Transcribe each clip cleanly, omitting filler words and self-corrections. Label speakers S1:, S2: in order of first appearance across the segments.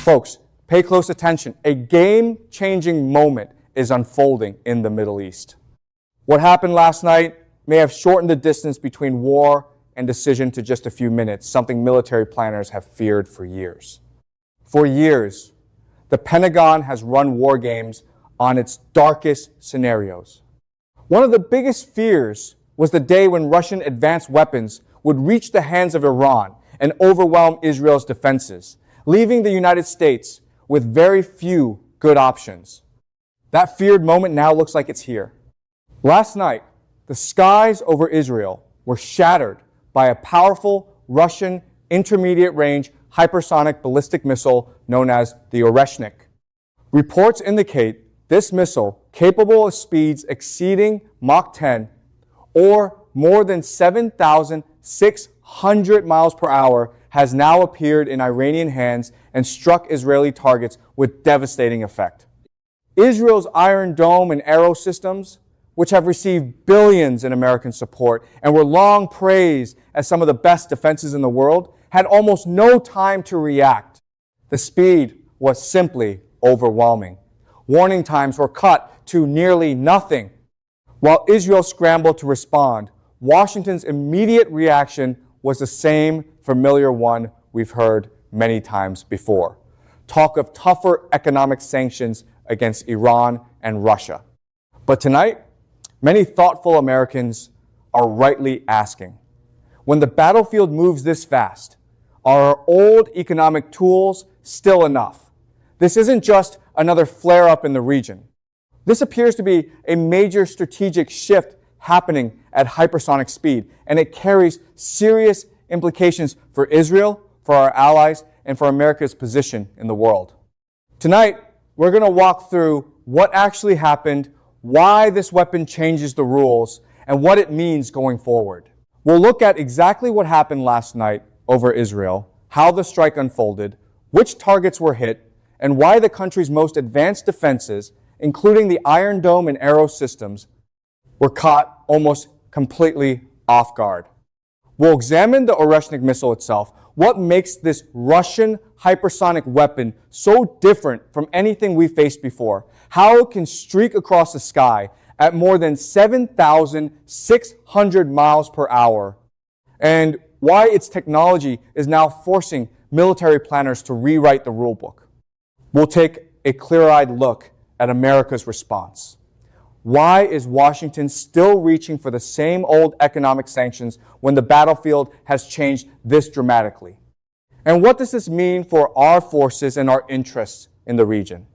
S1: Folks, pay close attention. A game-changing moment is unfolding in the Middle East. What happened last night may have shortened the distance between war and decision to just a few minutes, something military planners have feared for years. For years, the Pentagon has run war games on its darkest scenarios. One of the biggest fears was the day when Russian advanced weapons would reach the hands of Iran and overwhelm Israel's defenses, leaving the United States with very few good options. That feared moment now looks like it's here. Last night, the skies over Israel were shattered by a powerful Russian intermediate-range hypersonic ballistic missile known as the Oreshnik. Reports indicate this missile, capable of speeds exceeding Mach 10 or more than 7,600 miles per hour, has now appeared in Iranian hands and struck Israeli targets with devastating effect. Israel's Iron Dome and Arrow systems, which have received billions in American support and were long praised as some of the best defenses in the world, had almost no time to react. The speed was simply overwhelming. Warning times were cut to nearly nothing. While Israel scrambled to respond, Washington's immediate reaction was the same familiar one we've heard many times before. Talk of tougher economic sanctions against Iran and Russia. But tonight, many thoughtful Americans are rightly asking, when the battlefield moves this fast, are our old economic tools still enough? This isn't just another flare-up in the region. This appears to be a major strategic shift happening at hypersonic speed, and it carries serious implications for Israel, for our allies, and for America's position in the world. Tonight, we're going to walk through what actually happened, why this weapon changes the rules, and what it means going forward. We'll look at exactly what happened last night over Israel, how the strike unfolded, which targets were hit, and why the country's most advanced defenses, including the Iron Dome and Arrow systems, were caught almost completely off guard. We'll examine the Oreshnik missile itself, what makes this Russian hypersonic weapon so different from anything we faced before, how it can streak across the sky at more than 7,600 miles per hour, and why its technology is now forcing military planners to rewrite the rulebook. We'll take a clear-eyed look at America's response. Why is Washington still reaching for the same old economic sanctions when the battlefield has changed this dramatically? And what does this mean for our forces and our interests in the region?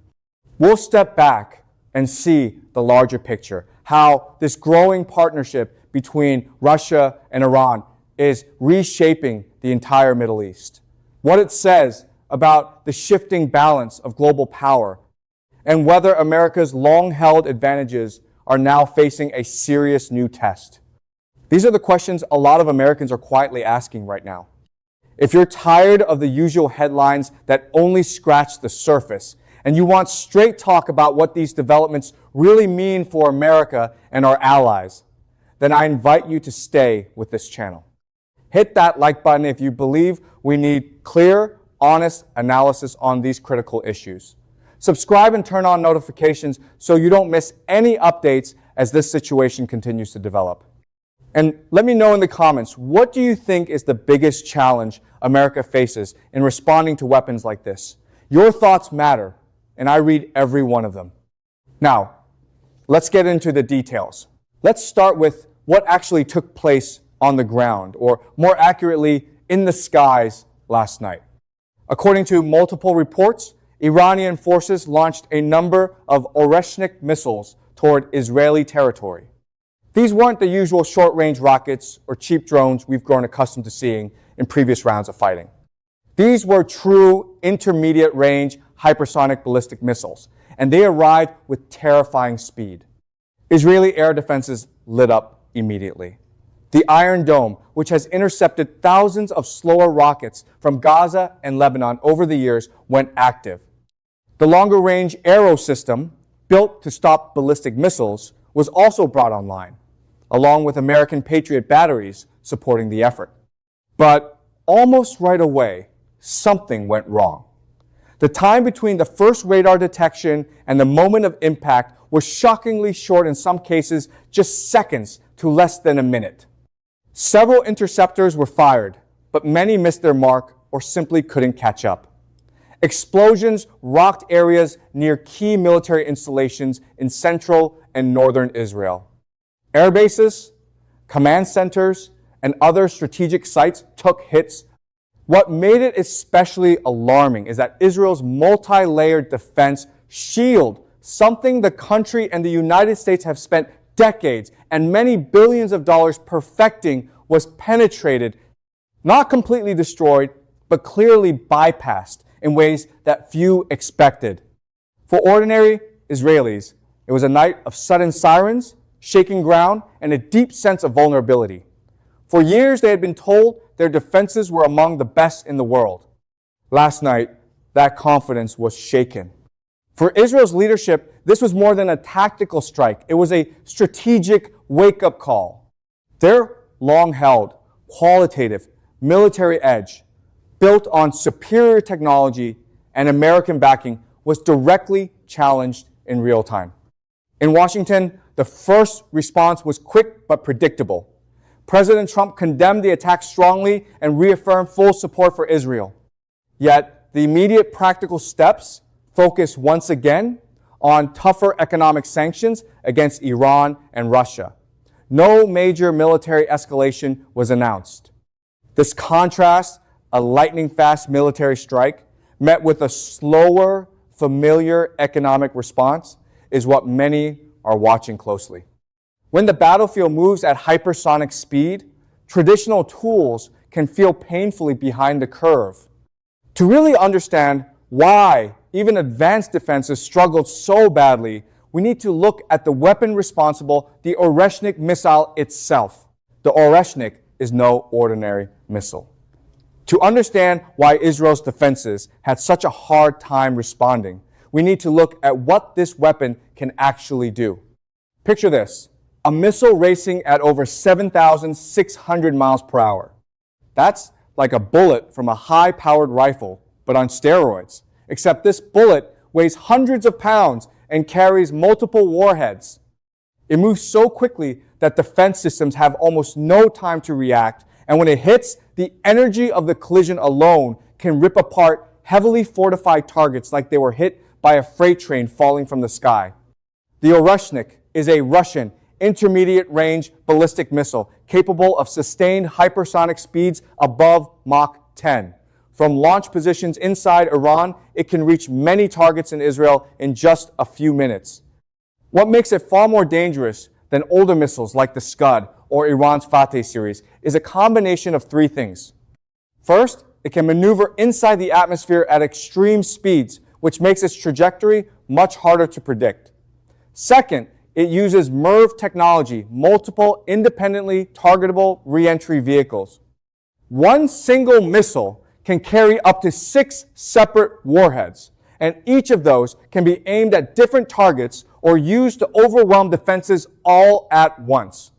S1: We'll step back and see the larger picture, how this growing partnership between Russia and Iran is reshaping the entire Middle East, what it says about the shifting balance of global power, and whether America's long-held advantages are now facing a serious new test. These are the questions a lot of Americans are quietly asking right now. If you're tired of the usual headlines that only scratch the surface, and you want straight talk about what these developments really mean for America and our allies, then I invite you to stay with this channel. Hit that like button if you believe we need clear, honest analysis on these critical issues. Subscribe and turn on notifications so you don't miss any updates as this situation continues to develop. And let me know in the comments, what do you think is the biggest challenge America faces in responding to weapons like this? Your thoughts matter, and I read every one of them. Now, let's get into the details. Let's start with what actually took place on the ground, or more accurately, in the skies last night. According to multiple reports, Iranian forces launched a number of Oreshnik missiles toward Israeli territory. These weren't the usual short-range rockets or cheap drones we've grown accustomed to seeing in previous rounds of fighting. These were true intermediate-range hypersonic ballistic missiles, and they arrived with terrifying speed. Israeli air defenses lit up immediately. The Iron Dome, which has intercepted thousands of slower rockets from Gaza and Lebanon over the years, went active. The longer-range Arrow system, built to stop ballistic missiles, was also brought online, along with American Patriot batteries supporting the effort. But almost right away, something went wrong. The time between the first radar detection and the moment of impact was shockingly short, in some cases just seconds to less than a minute. Several interceptors were fired, but many missed their mark or simply couldn't catch up. Explosions rocked areas near key military installations in central and northern Israel. Air bases, command centers, and other strategic sites took hits. What made it especially alarming is that Israel's multi-layered defense shield, something the country and the United States have spent decades and many billions of dollars perfecting, was penetrated, not completely destroyed, but clearly bypassed in ways that few expected. For ordinary Israelis, it was a night of sudden sirens, shaking ground, and a deep sense of vulnerability. For years, they had been told their defenses were among the best in the world. Last night, that confidence was shaken. For Israel's leadership, this was more than a tactical strike. It was a strategic wake-up call. Their long-held, qualitative, military edge, built on superior technology and American backing, was directly challenged in real time. In Washington, the first response was quick but predictable. President Trump condemned the attack strongly and reaffirmed full support for Israel. Yet, the immediate practical steps focused once again on tougher economic sanctions against Iran and Russia. No major military escalation was announced. This contrast, a lightning-fast military strike, met with a slower, familiar economic response, is what many are watching closely. When the battlefield moves at hypersonic speed, traditional tools can feel painfully behind the curve. To really understand why even advanced defenses struggled so badly, we need to look at the weapon responsible, the Oreshnik missile itself. The Oreshnik is no ordinary missile. To understand why Israel's defenses had such a hard time responding, we need to look at what this weapon can actually do. Picture this. A missile racing at over 7,600 miles per hour. That's like a bullet from a high-powered rifle, but on steroids. Except this bullet weighs hundreds of pounds and carries multiple warheads. It moves so quickly that defense systems have almost no time to react, and when it hits, the energy of the collision alone can rip apart heavily fortified targets like they were hit by a freight train falling from the sky. The Oreshnik is a Russian intermediate-range ballistic missile capable of sustained hypersonic speeds above Mach 10. From launch positions inside Iran, it can reach many targets in Israel in just a few minutes. What makes it far more dangerous than older missiles like the Scud or Iran's Fateh series is a combination of three things. First, it can maneuver inside the atmosphere at extreme speeds, which makes its trajectory much harder to predict. Second, it uses MIRV technology, multiple independently targetable re-entry vehicles. One single missile can carry up to 6 separate warheads, and each of those can be aimed at different targets or used to overwhelm defenses all at once.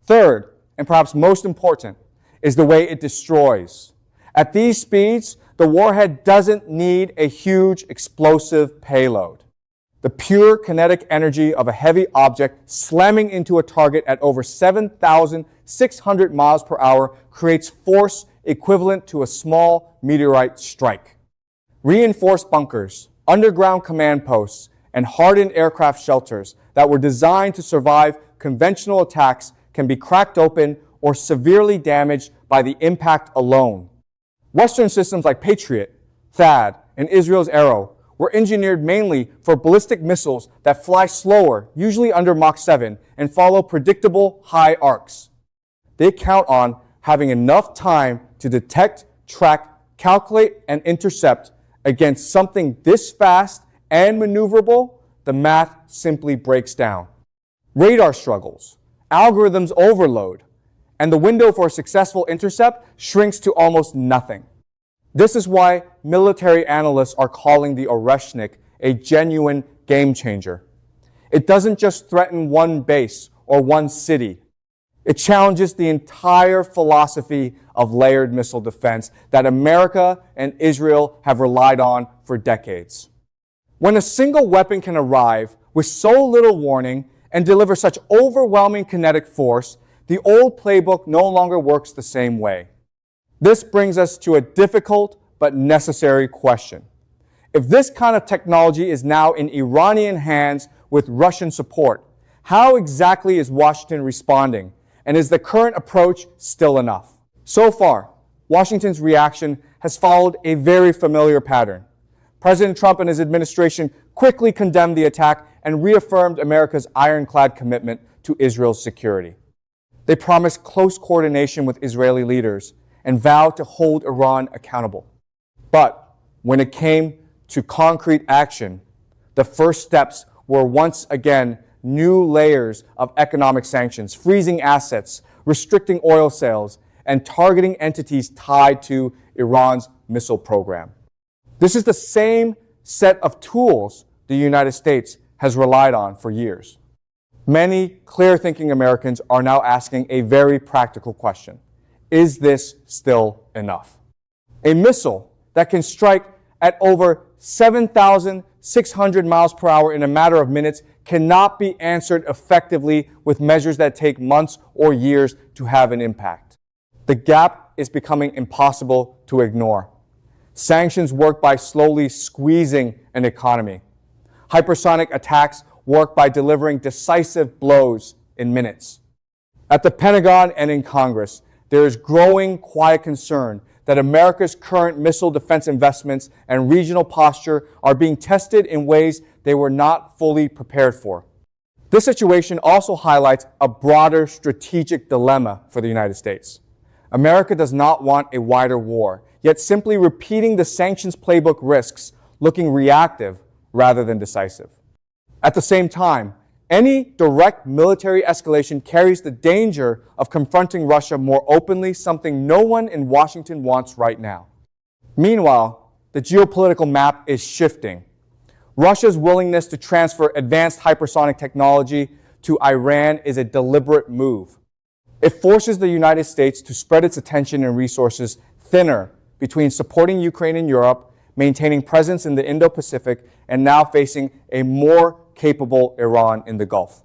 S1: Third, and perhaps most important, is the way it destroys. At these speeds, the warhead doesn't need a huge explosive payload. The pure kinetic energy of a heavy object slamming into a target at over 7,600 miles per hour creates force equivalent to a small meteorite strike. Reinforced bunkers, underground command posts, and hardened aircraft shelters that were designed to survive conventional attacks can be cracked open or severely damaged by the impact alone. Western systems like Patriot, THAAD, and Israel's Arrow were engineered mainly for ballistic missiles that fly slower, usually under Mach 7, and follow predictable high arcs. They count on having enough time to detect, track, calculate, and intercept. Against something this fast and maneuverable, the math simply breaks down. Radar struggles, algorithms overload, and the window for a successful intercept shrinks to almost nothing. This is why military analysts are calling the Oreshnik a genuine game changer. It doesn't just threaten one base or one city. It challenges the entire philosophy of layered missile defense that America and Israel have relied on for decades. When a single weapon can arrive with so little warning and deliver such overwhelming kinetic force, the old playbook no longer works the same way. This brings us to a difficult but necessary question. If this kind of technology is now in Iranian hands with Russian support, how exactly is Washington responding? And is the current approach still enough? So far, Washington's reaction has followed a very familiar pattern. President Trump and his administration quickly condemned the attack and reaffirmed America's ironclad commitment to Israel's security. They promised close coordination with Israeli leaders and vowed to hold Iran accountable. But when it came to concrete action, the first steps were once again new layers of economic sanctions, freezing assets, restricting oil sales, and targeting entities tied to Iran's missile program. This is the same set of tools the United States has relied on for years. Many clear-thinking Americans are now asking a very practical question. Is this still enough? A missile that can strike at over 7,600 miles per hour in a matter of minutes cannot be answered effectively with measures that take months or years to have an impact. The gap is becoming impossible to ignore. Sanctions work by slowly squeezing an economy. Hypersonic attacks work by delivering decisive blows in minutes. At the Pentagon and in Congress, there is growing quiet concern that America's current missile defense investments and regional posture are being tested in ways they were not fully prepared for. This situation also highlights a broader strategic dilemma for the United States. America does not want a wider war, yet simply repeating the sanctions playbook risks looking reactive rather than decisive. At the same time, any direct military escalation carries the danger of confronting Russia more openly, something no one in Washington wants right now. Meanwhile, the geopolitical map is shifting. Russia's willingness to transfer advanced hypersonic technology to Iran is a deliberate move. It forces the United States to spread its attention and resources thinner between supporting Ukraine and Europe, maintaining presence in the Indo-Pacific, and now facing a more capable Iran in the Gulf.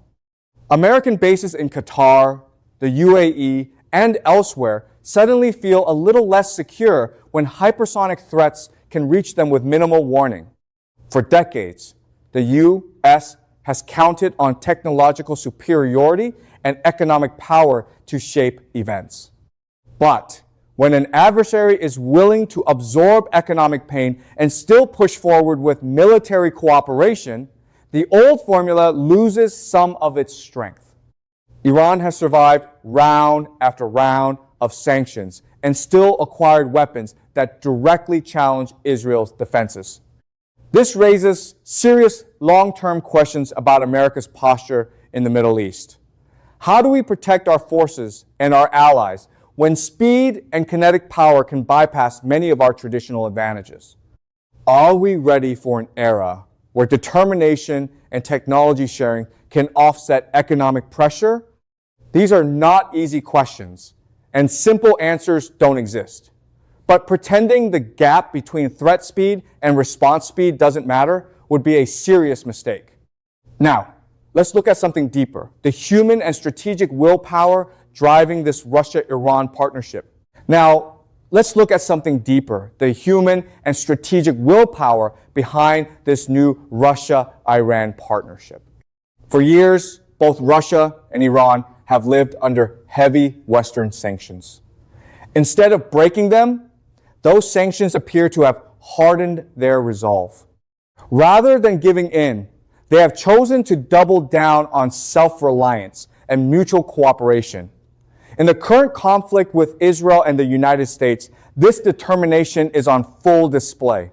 S1: American bases in Qatar, the UAE, and elsewhere suddenly feel a little less secure when hypersonic threats can reach them with minimal warning. For decades, the U.S. has counted on technological superiority and economic power to shape events. But when an adversary is willing to absorb economic pain and still push forward with military cooperation, the old formula loses some of its strength. Iran has survived round after round of sanctions and still acquired weapons that directly challenge Israel's defenses. This raises serious long-term questions about America's posture in the Middle East. How do we protect our forces and our allies when speed and kinetic power can bypass many of our traditional advantages? Are we ready for an era where determination and technology sharing can offset economic pressure? These are not easy questions, and simple answers don't exist. But pretending the gap between threat speed and response speed doesn't matter would be a serious mistake. Now, let's look at something deeper: the human and strategic willpower driving this Russia-Iran partnership. Now, let's look at something deeper: the human and strategic willpower behind this new Russia-Iran partnership. For years, both Russia and Iran have lived under heavy Western sanctions. Instead of breaking them, those sanctions appear to have hardened their resolve. Rather than giving in, they have chosen to double down on self-reliance and mutual cooperation. In the current conflict with Israel and the United States, this determination is on full display.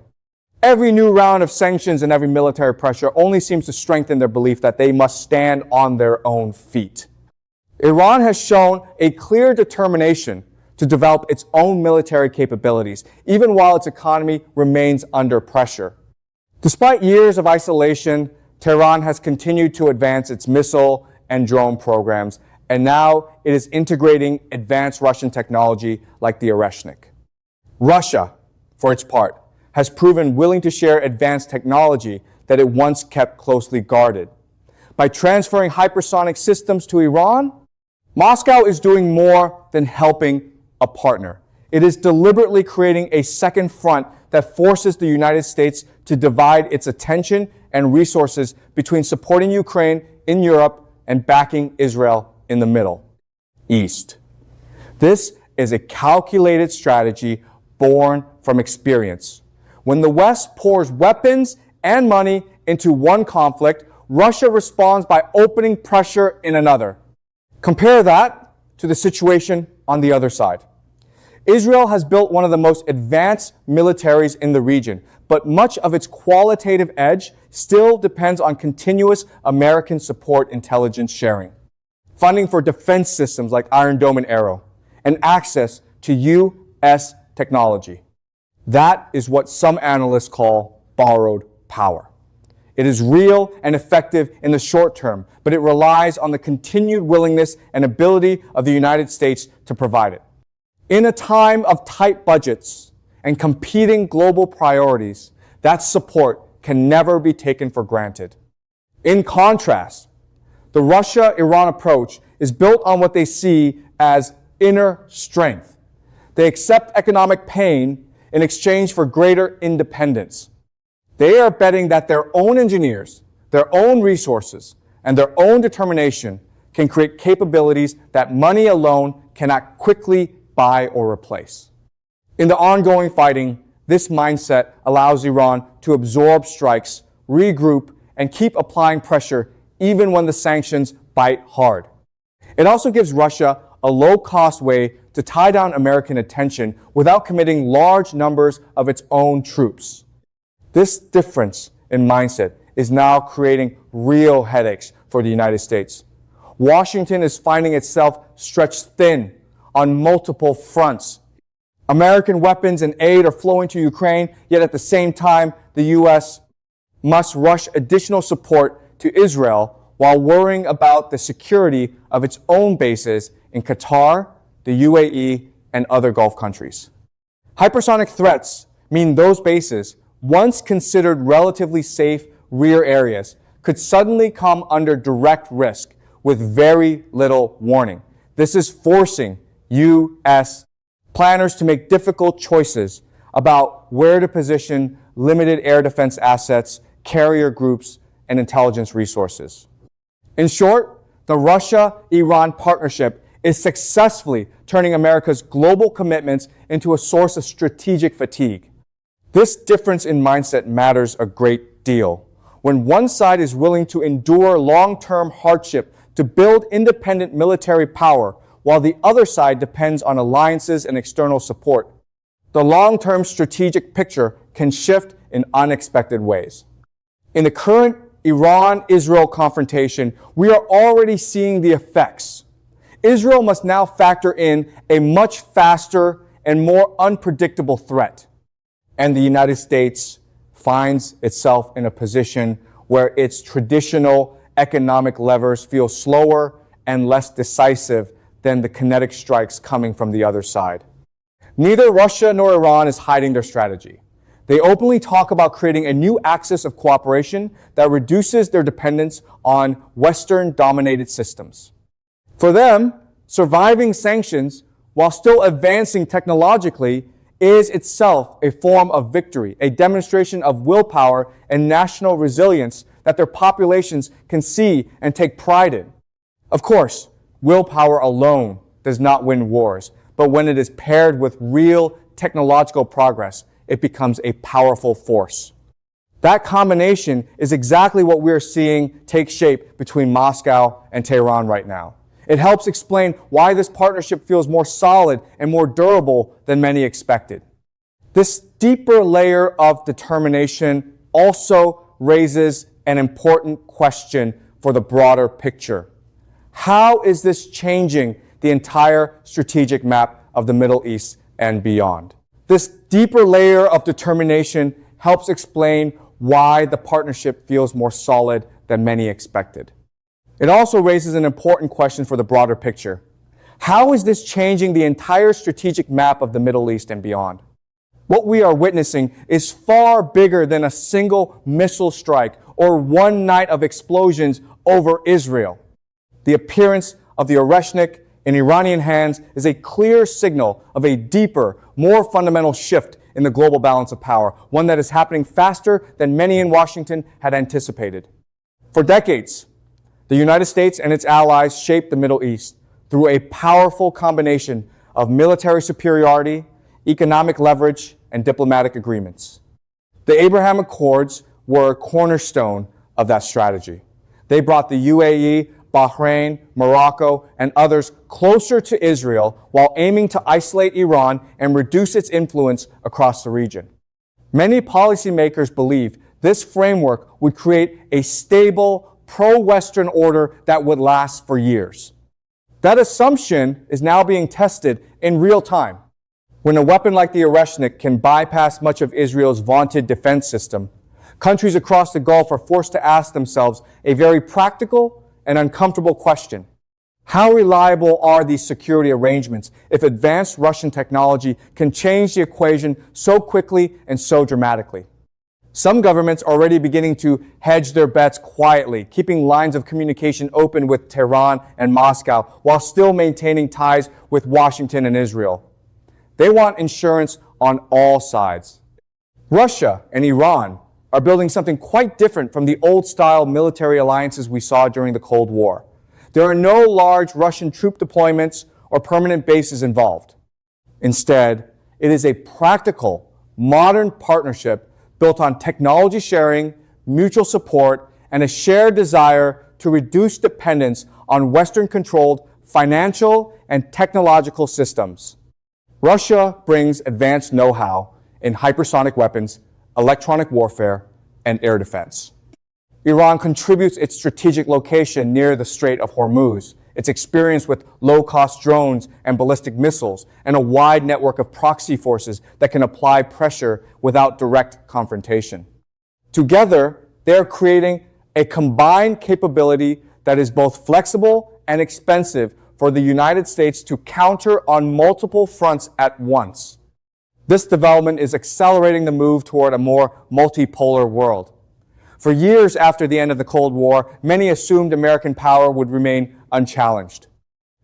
S1: Every new round of sanctions and every military pressure only seems to strengthen their belief that they must stand on their own feet. Iran has shown a clear determination to develop its own military capabilities, even while its economy remains under pressure. Despite years of isolation, Tehran has continued to advance its missile and drone programs, and now it is integrating advanced Russian technology like the Oreshnik. Russia, for its part, has proven willing to share advanced technology that it once kept closely guarded. By transferring hypersonic systems to Iran, Moscow is doing more than helping a partner. It is deliberately creating a second front that forces the United States to divide its attention and resources between supporting Ukraine in Europe and backing Israel in the Middle East. This is a calculated strategy born from experience. When the West pours weapons and money into one conflict, Russia responds by opening pressure in another. Compare that to the situation on the other side. Israel has built one of the most advanced militaries in the region, but much of its qualitative edge still depends on continuous American support intelligence sharing, funding for defense systems like Iron Dome and Arrow, and access to U.S. technology. That is what some analysts call borrowed power. It is real and effective in the short term, but it relies on the continued willingness and ability of the United States to provide it. In a time of tight budgets and competing global priorities, that support can never be taken for granted. In contrast, the Russia-Iran approach is built on what they see as inner strength. They accept economic pain in exchange for greater independence. They are betting that their own engineers, their own resources, and their own determination can create capabilities that money alone cannot quickly buy or replace. In the ongoing fighting, this mindset allows Iran to absorb strikes, regroup, and keep applying pressure even when the sanctions bite hard. It also gives Russia a low-cost way to tie down American attention without committing large numbers of its own troops. This difference in mindset is now creating real headaches for the United States. Washington is finding itself stretched thin on multiple fronts. American weapons and aid are flowing to Ukraine, yet at the same time, the U.S. must rush additional support to Israel while worrying about the security of its own bases in Qatar, the UAE, and other Gulf countries. Hypersonic threats mean those bases, once considered relatively safe rear areas, could suddenly come under direct risk with very little warning. This is forcing U.S. planners to make difficult choices about where to position limited air defense assets, carrier groups, and intelligence resources. In short, the Russia-Iran partnership is successfully turning America's global commitments into a source of strategic fatigue. This difference in mindset matters a great deal. When one side is willing to endure long-term hardship to build independent military power, while the other side depends on alliances and external support, the long-term strategic picture can shift in unexpected ways. In the current Iran-Israel confrontation, we are already seeing the effects. Israel must now factor in a much faster and more unpredictable threat. And the United States finds itself in a position where its traditional economic levers feel slower and less decisive than the kinetic strikes coming from the other side. Neither Russia nor Iran is hiding their strategy. They openly talk about creating a new axis of cooperation that reduces their dependence on Western-dominated systems. For them, surviving sanctions while still advancing technologically is itself a form of victory, a demonstration of willpower and national resilience that their populations can see and take pride in. Of course, willpower alone does not win wars, but when it is paired with real technological progress, it becomes a powerful force. That combination is exactly what we're seeing take shape between Moscow and Tehran right now. It helps explain why this partnership feels more solid and more durable than many expected. This deeper layer of determination also raises an important question for the broader picture. How is this changing the entire strategic map of the Middle East and beyond? This deeper layer of determination helps explain why the partnership feels more solid than many expected. It also raises an important question for the broader picture. How is this changing the entire strategic map of the Middle East and beyond? What we are witnessing is far bigger than a single missile strike or one night of explosions over Israel. The appearance of the Oreshnik in Iranian hands is a clear signal of a deeper, more fundamental shift in the global balance of power, one that is happening faster than many in Washington had anticipated. For decades, the United States and its allies shaped the Middle East through a powerful combination of military superiority, economic leverage, and diplomatic agreements. The Abraham Accords were a cornerstone of that strategy. They brought the UAE, Bahrain, Morocco, and others closer to Israel while aiming to isolate Iran and reduce its influence across the region. Many policymakers believe this framework would create a stable, pro-Western order that would last for years. That assumption is now being tested in real time. When a weapon like the Oreshnik can bypass much of Israel's vaunted defense system, countries across the Gulf are forced to ask themselves a very practical and uncomfortable question. How reliable are these security arrangements if advanced Russian technology can change the equation so quickly and so dramatically? Some governments are already beginning to hedge their bets quietly, keeping lines of communication open with Tehran and Moscow while still maintaining ties with Washington and Israel. They want insurance on all sides. Russia and Iran are building something quite different from the old-style military alliances we saw during the Cold War. There are no large Russian troop deployments or permanent bases involved. Instead, it is a practical, modern partnership built on technology sharing, mutual support, and a shared desire to reduce dependence on Western-controlled financial and technological systems. Russia brings advanced know-how in hypersonic weapons, electronic warfare, and air defense. Iran contributes its strategic location near the Strait of Hormuz, its experience with low-cost drones and ballistic missiles, and a wide network of proxy forces that can apply pressure without direct confrontation. Together, they are creating a combined capability that is both flexible and expensive for the United States to counter on multiple fronts at once. This development is accelerating the move toward a more multipolar world. For years after the end of the Cold War, many assumed American power would remain unchallenged.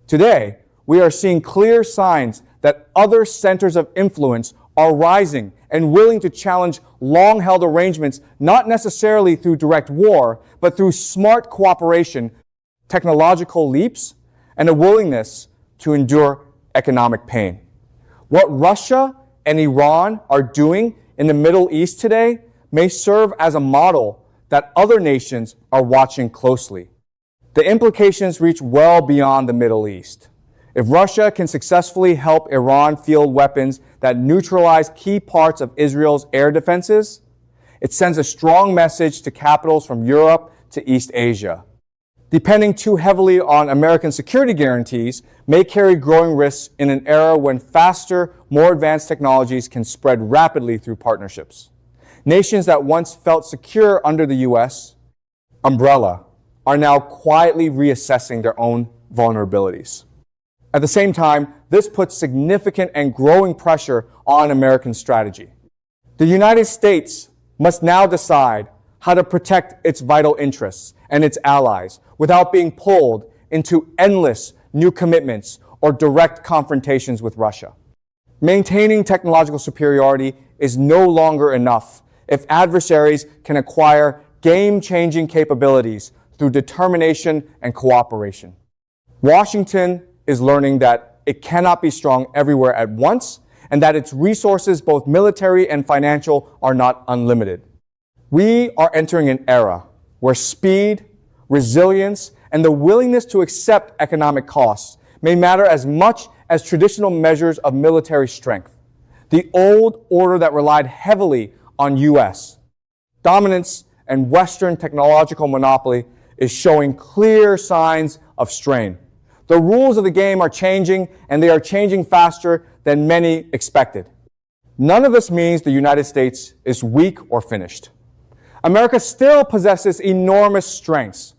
S1: Today, we are seeing clear signs that other centers of influence are rising and willing to challenge long-held arrangements, not necessarily through direct war, but through smart cooperation, technological leaps, and a willingness to endure economic pain. What Russia and Iran are doing in the Middle East today may serve as a model that other nations are watching closely. The implications reach well beyond the Middle East. If Russia can successfully help Iran field weapons that neutralize key parts of Israel's air defenses, it sends a strong message to capitals from Europe to East Asia. Depending too heavily on American security guarantees may carry growing risks in an era when faster, more advanced technologies can spread rapidly through partnerships. Nations that once felt secure under the U.S. umbrella are now quietly reassessing their own vulnerabilities. At the same time, this puts significant and growing pressure on American strategy. The United States must now decide how to protect its vital interests and its allies without being pulled into endless new commitments or direct confrontations with Russia. Maintaining technological superiority is no longer enough if adversaries can acquire game-changing capabilities through determination and cooperation. Washington is learning that it cannot be strong everywhere at once and that its resources, both military and financial, are not unlimited. We are entering an era where speed, resilience, and the willingness to accept economic costs may matter as much as traditional measures of military strength. The old order that relied heavily on U.S. dominance and Western technological monopoly is showing clear signs of strain. The rules of the game are changing, and they are changing faster than many expected. None of this means the United States is weak or finished. America still possesses enormous strengths.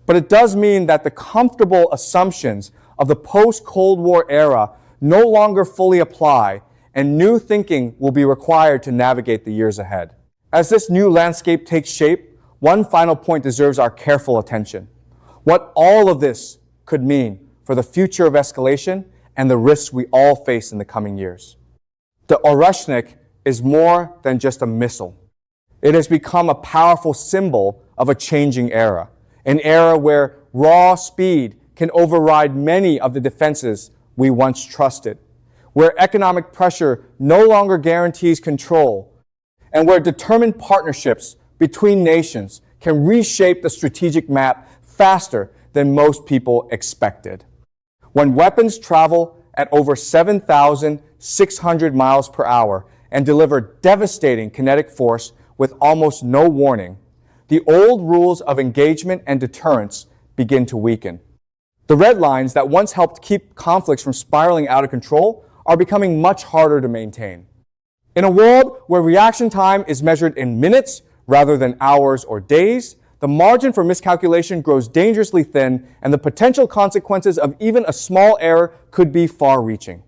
S1: But it does mean that the comfortable assumptions of the post-Cold War era no longer fully apply, and new thinking will be required to navigate the years ahead. As this new landscape takes shape, one final point deserves our careful attention: what all of this could mean for the future of escalation and the risks we all face in the coming years. The Oreshnik is more than just a missile. It has become a powerful symbol of a changing era, an era where raw speed can override many of the defenses we once trusted, where economic pressure no longer guarantees control, and where determined partnerships between nations can reshape the strategic map faster than most people expected. When weapons travel at over 7,600 miles per hour and deliver devastating kinetic force with almost no warning, the old rules of engagement and deterrence begin to weaken. The red lines that once helped keep conflicts from spiraling out of control are becoming much harder to maintain. In a world where reaction time is measured in minutes rather than hours or days, the margin for miscalculation grows dangerously thin, and the potential consequences of even a small error could be far-reaching.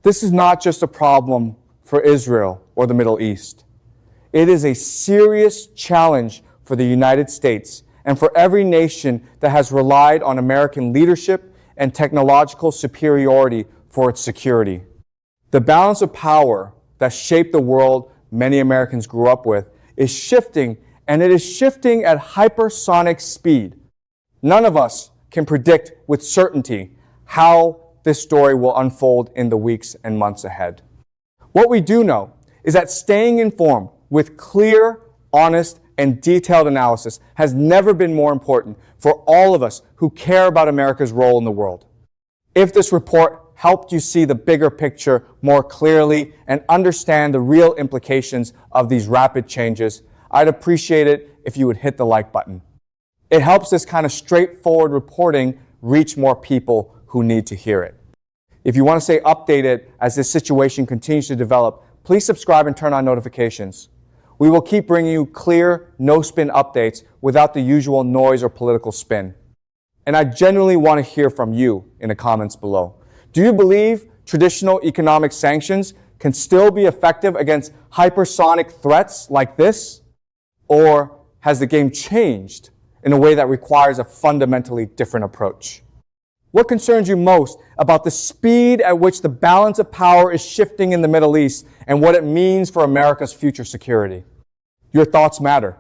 S1: This is not just a problem for Israel or the Middle East. It is a serious challenge for the United States and for every nation that has relied on American leadership and technological superiority for its security. The balance of power that shaped the world many Americans grew up with is shifting, and it is shifting at hypersonic speed. None of us can predict with certainty how this story will unfold in the weeks and months ahead. What we do know is that staying informed with clear, honest, and detailed analysis has never been more important for all of us who care about America's role in the world. If this report helped you see the bigger picture more clearly and understand the real implications of these rapid changes, I'd appreciate it if you would hit the like button. It helps this kind of straightforward reporting reach more people who need to hear it. If you want to stay updated as this situation continues to develop, please subscribe and turn on notifications. We will keep bringing you clear, no-spin updates without the usual noise or political spin. And I genuinely want to hear from you in the comments below. Do you believe traditional economic sanctions can still be effective against hypersonic threats like this? Or has the game changed in a way that requires a fundamentally different approach? What concerns you most about the speed at which the balance of power is shifting in the Middle East and what it means for America's future security? Your thoughts matter,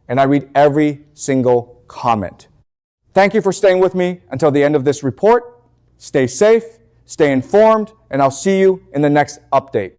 S1: and I read every single comment. Thank you for staying with me until the end of this report. Stay safe, stay informed, and I'll see you in the next update.